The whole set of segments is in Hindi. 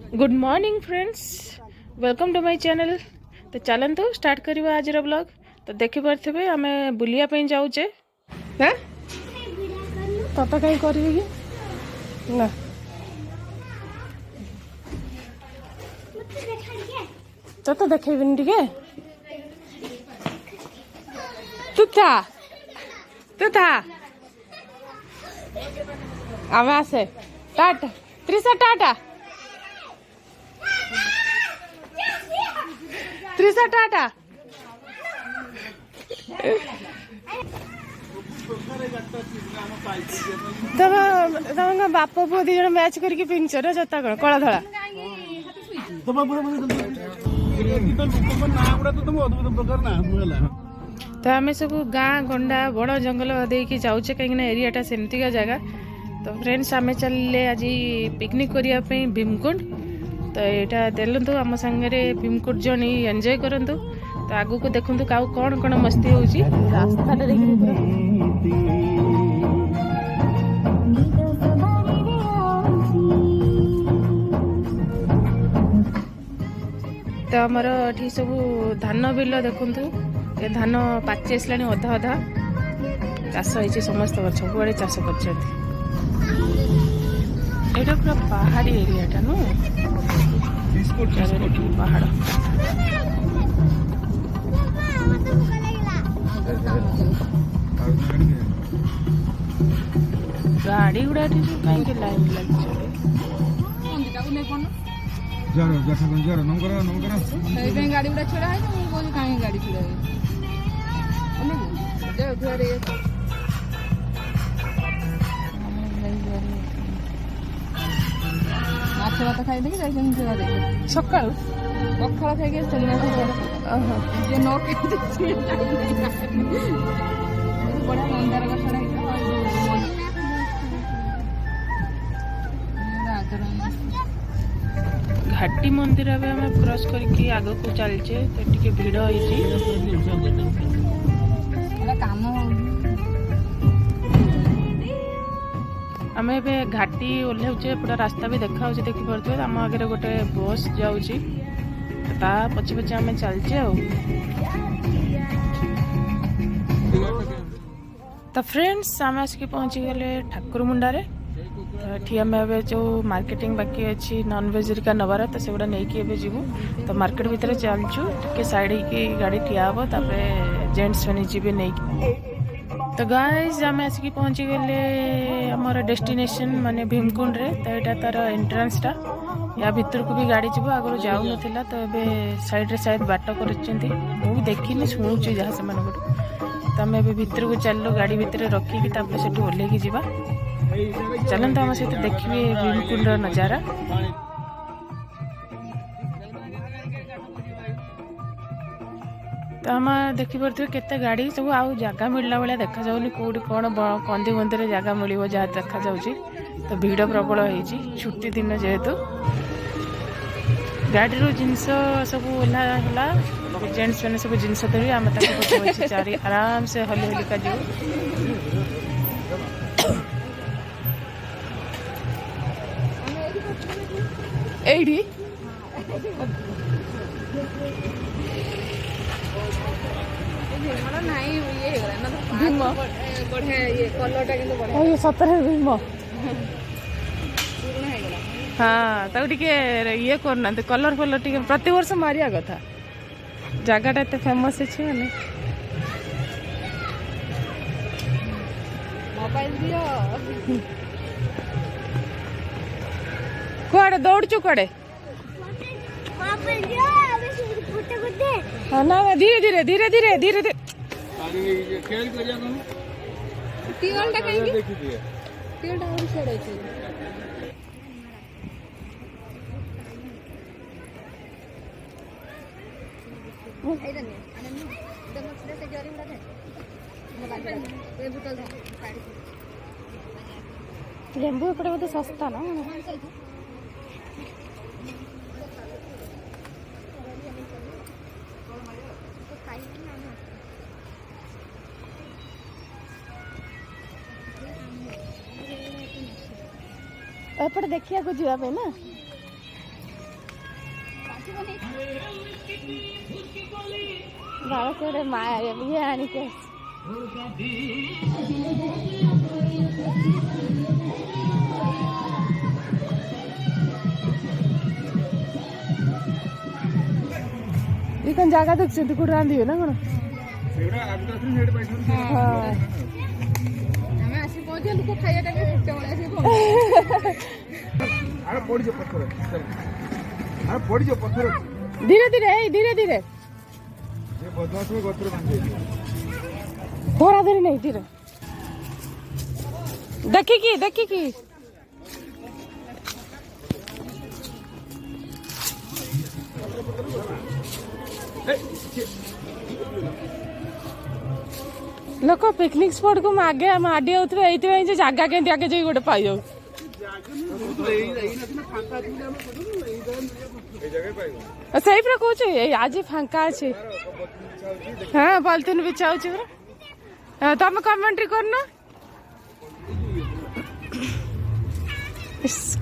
Good morning friends, welcome to my channel. तो चलतु स्टार्ट करवा आज ब्लॉग। तो देखी पारे आम बुलायापी जाऊे तत कहीं करी ना तो देखेबिन टे तू था आम आसे टाटा त्रिशा टाटा त्रिशा टाटा तम बाप पुओ दी जन मैच करके पिंच ना जता कौन कला धड़ा तो आम सब गाँ गंडा बड़ जंगल देकी जाऊे कहीं एरियाटा सेमतिका जगह। तो फ्रेंड्स आम चलिए आज पिकनिक करने भीमकुंड। तो यहाँ दिलु आम सांगे भीमकुंड जर्नी एंजॉय करूँ। तो आगू को देखूँ कौन कौन मस्ती होची रास्ता तो आमर ये सब धान बिल देखूँ ये धान पाचि आसला अधा अधा चाष हो समस्त सबुआड़े चाष कर पूरा पहाड़ी एरियाटा नु पहाड़ गाड़ी गुड़ा कहीं लाइन लगी गाड़ी गुड़ा छड़ा है कहीं गाड़ी छड़ा माछ भात खाई सका पखाड़ खाई बड़ा मंदार गछड़ा घाटी मंदिर आम क्रॉस करके आग को चलचे तो टिके भिड़ काम आम ए घाटी ओह्लाऊे पूरा रास्ता भी देखा देखी पारे आम आगे गोटे बस जाऊँगी पचे पचे आम चलचे। तो फ्रेंड्स आम आसिक पहुँची गले ठाकुर मुंडारे। ये आम जो मार्केटिंग बाकी अच्छी नॉनवेज रिका नबार तो सेगुड़ा नहीं जीवु। तो मार्केट भितर चलचु टे साइड की गाड़ी ठिया हम तापर जेंट्स मैंने जी नहीं। तो गाइज आम आसिक पहुँची गले आमर डेस्टिनेशन माने भीमकुंड रे। तो यहाँ तार एंट्रांसटा या भीतर को भी गाड़ी जीव आगु जाऊ ना तो ये साइड रे शायद बाट कर देखी शुणुची जहाँ से तो आम ए भीतर को चलो गाड़ी भितर रखिकी से ओह्लैकी जावा। चलते आम सहित देखिए भीमकुंड नजारा। तो आम देखी पारे केते गाड़ी सब आउ जगह मिलला भाया देखा जाऊनी कौटी कौन कंदी बंदी जगह मिल जहाँ देखा जाऊँगी। तो भीड़ प्रबल होती छुट्टी दिन जेहेतु गाड़ी रू जिनस सब ओह्ला जेंट्स मैंने सब जिनस धरी आम चारि आराम से हली हलिका जीव। एडी सतरे भीम हाँ ताको ये करना कलर फलर टे प्रति वर्ष मारिया कथा जगहटा एत फेमस अच्छे मैंने कुआड़े दौड़चु कुआड़े हाँ ना धीरे धीरे धीरे धीरे धीरे धीरे लेंबू एपटे बोधे सस्ता ना एपटे देखिया को जीवा पे ना बाबा कोड़े माया ये आनी के ये कौन जगह देखते कुछ रांधी हो ना कौन धीरे धीरे थोड़ा देर नहीं धीरे देखी लोक पिकनिक स्पॉट को आगे माडी आउथबे एइते जे जागा केंती आगे जई गोटे पाई जाऊ सही पूरा कहूँ आज फांका अच्छे हाँ पॉलिथिन बिछा तुम कमेंट्री करना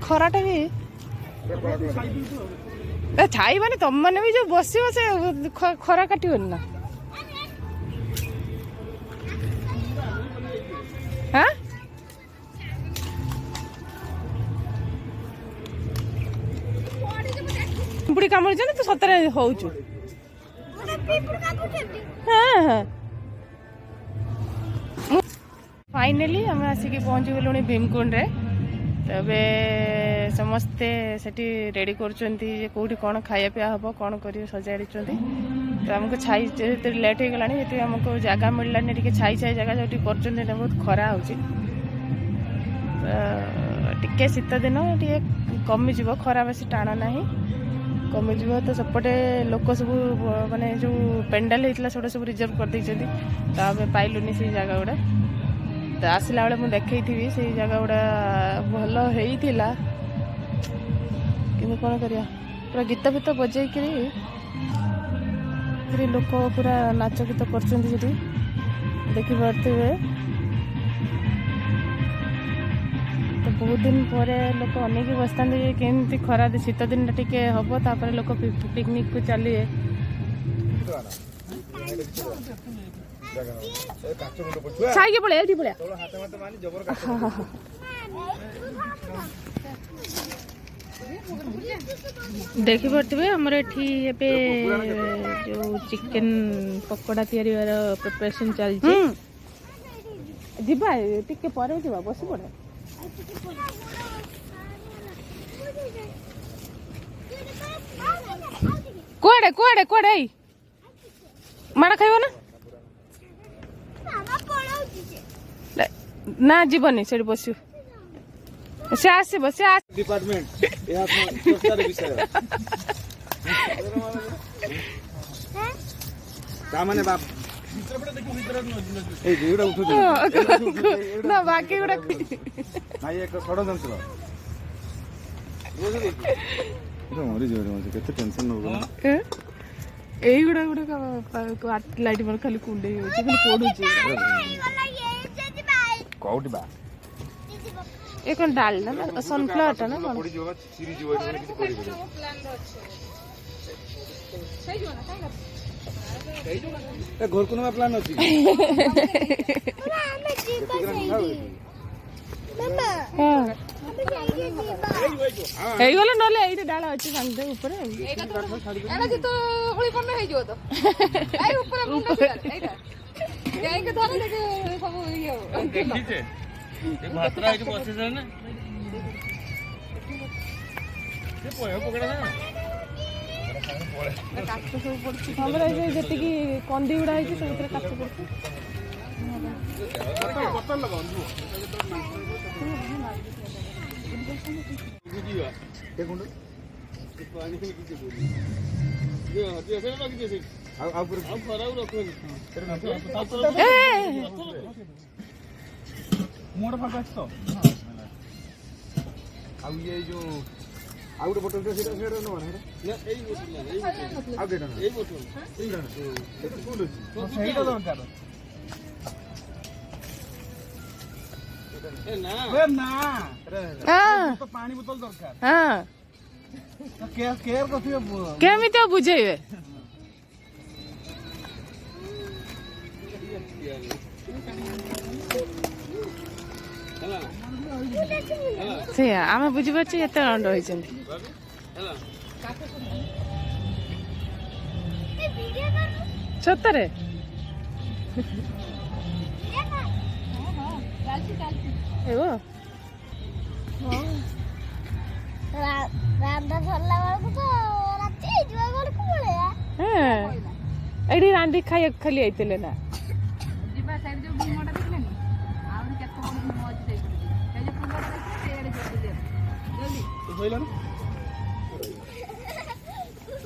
खराटा भी छाई माने तुम मैंने भी जो बस से खरा काटन ना हाँ पिंपुड़ी कामुड़ी तू सतरे होचु फाइनली हम आसिक पहुँची गलुणी भीमकुंड रे तबे समस्ते सेठी रेडी करचंती जे कोठी कोन खाया पिया हबो कोन करियो सजाड़ी चंती तो हमको छाई जे लेट हो गलानी जे हमको जगह मिललानी टिके छाई जगह जोटी करचंती ने बहुत खरा होची टिके शीत दिन टिके कमी जीवो खरा बेसी टाण नाही कमी जीवो तो सेपटे लोक सब माने जो पेंडाल हेतला सोडा सब रिजर्व कर दैछंती तो हमें पाइलुनी से जगह गुडा तो आसला बेले मुझे देखी से जगह गुड़ा भल होता कि कौन करिया पूरा गीत फीत बजेक लोक पूरा नाच गीत कर देखी पारे तो बहुत दिन पर लोक अनेक बसता केमती खरा शीत दिन टे हम तापर लोक पिकनिक को चलिए छाई पड़े देखी पारे आमर एटी जो चिकेन पकोड़ा तैयार प्रिपरेशन चलती टिके पर बस पड़े कुआड़े कुआड़े कुआड़े माड़ खाइब ना ना जीवनी से बस से आसब से डिपार्टमेंट विषय बाप ना बाकी गुड़ा षड्यंत्र केते टेंशन न एगुड़ा गुड़ा लाइट मन खाली कुंडे कोउटी बा ये कौन डाल ना सनफ्लावर टा ना पड़ी जो सीरी जो एने किछ करि ए घर कोनो प्लान अछि हे गला नले एइटे डाल अछि संग दे ऊपर एटा तो ओळी कोन हे जो तो ए ऊपर मुंडा एटा जाई के धरे देखे सब ये देखी छे ए भात्रा एठी बसे छ ना से पोय पकड़ा ना काट सब पड़छि हमरा जे जति की कंदी उडा है सब उतरे काट पड़छि बटन लगाओ देखो पानी के किछ बोली ये से बाकी जैसे आप फराउ रखो मोड़ फाका तो अब ये जो आउट बोतल से सेटा न ना एई बोतल आ देना एई बोतल एई ना कौन अछि सेटा दरकार ए ना हां तो पानी बोतल दरकार हां केयर केयर कथि केमिते बुझेबे ସେଇଆ ଆମେ ବୁଝିପାରୁଛୁ ଏତେ ଅଣ୍ଡ ହେଇଛନ୍ତି। ସତରେ ରାନ୍ଧା ସରିଲା ବେଳକୁ ତ ରାତି ହେଇଯିବ ବେଳକୁ ପଳେଇବା। ଏଇଠି ରାନ୍ଧି ଖାଇବାକୁ ଖାଲି ଆଇଥିଲେ ନା ଯିବା ସାଇଡ୍ ଯୋଉ ଭୀମଟା ଦେଖିଲେନି ଆହୁରି କେତେ ବଡ଼ ଭୀମ ଅଛି ସେଇପଟେ ସେଇ ଯୋଉ ପୂର୍ବଟା ଦେଖିଲେ ସେଇଆଡ଼େ ଯିବା ଜଲ୍ଦି।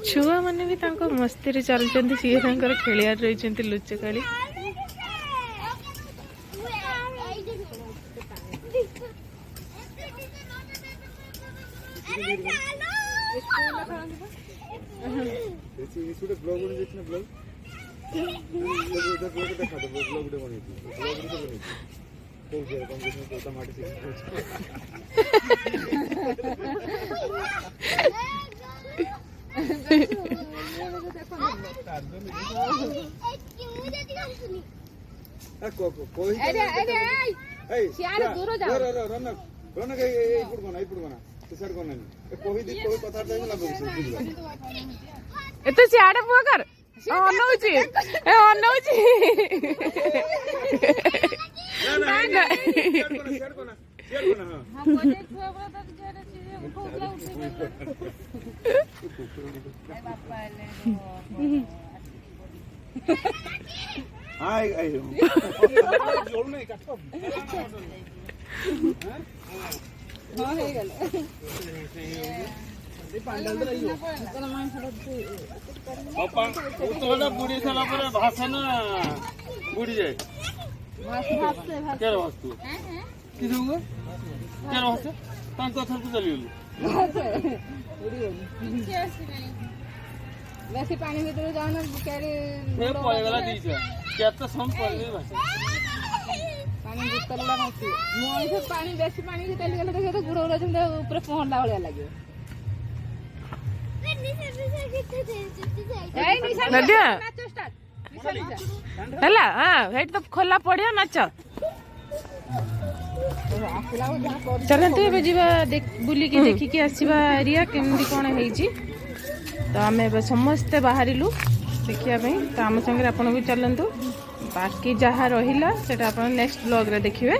ଛୁଆ ମାନେ ବି ତାଙ୍କ ମସ୍ତିରେ ଚାଲୁଛନ୍ତି ସିଏ ତାଙ୍କର ଖେଳିବାରେ ରହିଛନ୍ତି ଲୁଚକାଳି। ଏତେ ସିଆଡେ ପୁଅ କର ଅନଉଛି ଅନଉଛି ବୁଢୀ ସାରିଲା ପରେ ଭାଷା ନା ବୁଢୀ ଯାଏ ତାଙ୍କ କଥାକୁ ଚାଲିଗଲୁ ବେଶୀ ପାଣି ଭିତରୁ ଯାଉନ ପଳେଇଗଲା ଦିଟା କେତେ ସମୟ ପଳେଇ ଭାଷା ପାଣି ଭିତରଲା ଭାସିବ ମଣିଷ ପାଣି ବେଶୀ ପାଣି ଭିତରେ ଗଲେ ଦେଖିବ ତ ଗୁଡ଼ ଗୁଡ଼ ଯେମିତି ଉପରେ ପହଁରିଲା ଭଳିଆ ଲାଗିବ। ହେଲା ସେଇଠି ତ ଖୋଲା ପଡିଆ ନାଚ ଚାଲନ୍ତୁ ଏବେ ଯିବା ବୁଲିକି ଦେଖିକି ଆସିବା ଏରିଆ କେମିତି କଣ ହେଇଛି। ତ ଆମେ ଏବେ ସମସ୍ତେ ବାହାରିଲୁ ଦେଖିବା ପାଇଁ ତ ଆମ ସାଙ୍ଗରେ ଆପଣ ବି ଚାଲନ୍ତୁ ବାକି ଯାହା ରହିଲା ସେଟା ଆପଣ ନେକ୍ସଟ ବ୍ଲଗରେ ଦେଖିବେ।